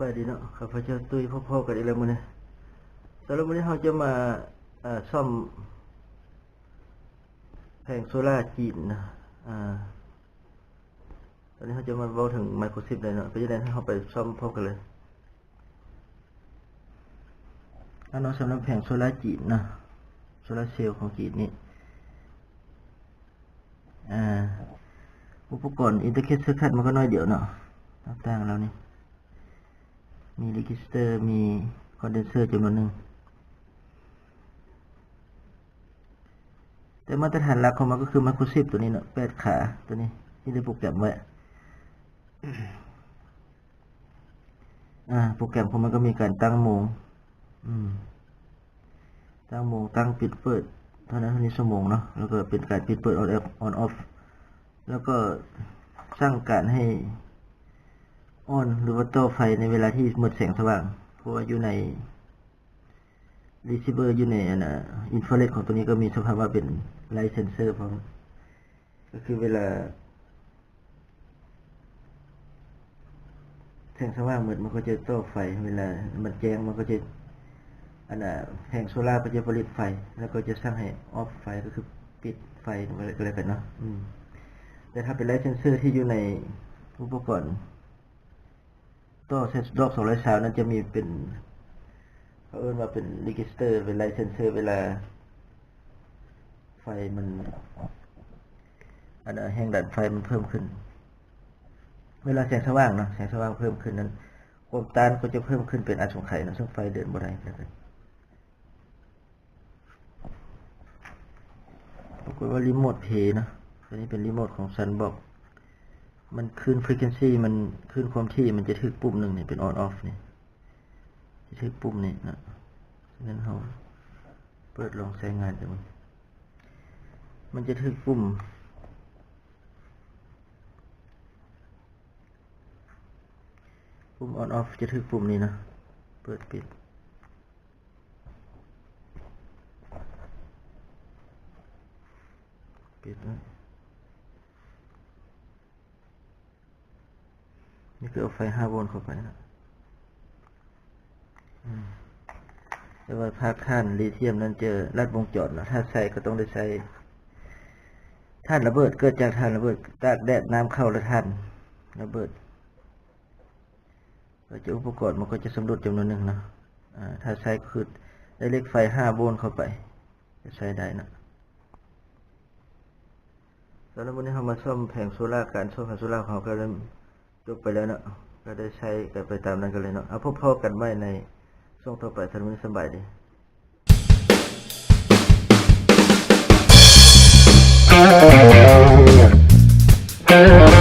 บายดีเนาะข้าพเจ้าตุ้ยพ่อๆกันอีกแล้วมื้อนี้สำหรับมื้อนี้เราจะมาซ่อมแผงโซล่าร์จีนนะตอนนี้เราจะมาเว้าถึงไมโครชิปเลยเนาะไปจะได้ให้เราไปซ่อมพร้อมกันเลยเนาะสำหรับแผงโซล่าร์จีนนะโซล่าร์เซลล์ของจีนนี่อุปกรณ์อินเทอร์เฟซเซอร์คัทมันก็น้อยเดียวเนาะต่างๆแล้วนี่มีเรจิสเตอร์มีคอนเดนเซอร์จำนวนหนึ่งแต่มาตรฐานหลักของมันก็คือไมโครชิปตัวนี้เนาะ8 ขาตัวนี้ที่ได้โปรแกรมไว้โปรแกรมของมันก็มีการตั้งโมงตั้งปิดเปิดเท่านั้นชั่วโมงเนาะแล้วก็เป็นการปิดเปิด on off แล้วก็สร้างการให้ออนหรือว่าต่อไฟในเวลาที่หมดแสงสว่างเพราะว่าอยู่ใน receiver อยู่ในอินฟราเรดของตัวนี้ก็มีสภาพว่าเป็นไลท์เซนเซอร์พร้อมก็คือเวลาแสงสว่างหมดมันก็จะต่อไฟเวลามันแจ้งมันก็จะแผงโซล่าร์ก็จะผลิตไฟแล้วก็จะสร้างให้ออฟไฟก็คือปิดไฟอะไรกันเนาะแต่ถ้าเป็นไลท์เซนเซอร์ที่อยู่ในอุปกรณ์ต่อเซตดอก220นั้นจะมีเป็นเขาเรียกว่าเป็นรีจิสเตอร์เป็นไลท์เซนเซอร์เวลาไฟมันแห่งดันไฟมันเพิ่มขึ้นเวลาแสงสว่างเนาะแสงสว่างเพิ่มขึ้นนั้นความต้านก็จะเพิ่มขึ้นเป็นอันสงไขนะซึ่งไฟเดินบ่ได้นะครับปรากฏว่ารีโมทเพย์นะตัวนี้เป็นรีโมทของซันบอกมันขึ้น frequency มันขึ้นความถี่มันจะถึกปุ่มหนึ่งนี่เป็น on off นี่จะถึกปุ่มนี่นะฉะนั้นเราเปิดลองใช้งานดูมันจะถึกปุ่มon off จะถึกปุ่มนี้นะเปิดปิดนะนี่คือเอาไฟ5 โวลต์เข้าไปนะแต่ว่าภาคท่านลิเธียมนั้นเจอลัดวงจรนะถ้าใส่ก็ต้องได้ใช้ท่านระเบิดเกิดจากท่านระเบิดตากแดดน้ำเข้าแล้วท่านระเบิดก็จะอุปกรณ์มันก็จะสำรวจจำนวนหนึ่งนะถ้าใช้คือได้เลขไฟ5 โวลต์เข้าไปจะใช้ได้นะแล้ววันนี้เรามาซ่อมแผงโซล่าร์การซ่อมแผงโซล่าร์ของเราก็เริ่มจบไปแล้วเนาะก็ได้ใช้กันไปตามนั้นกันเลยเนาะเอาพบกันไว้ในช่วงต่อไปท่านวันนี้สบายดี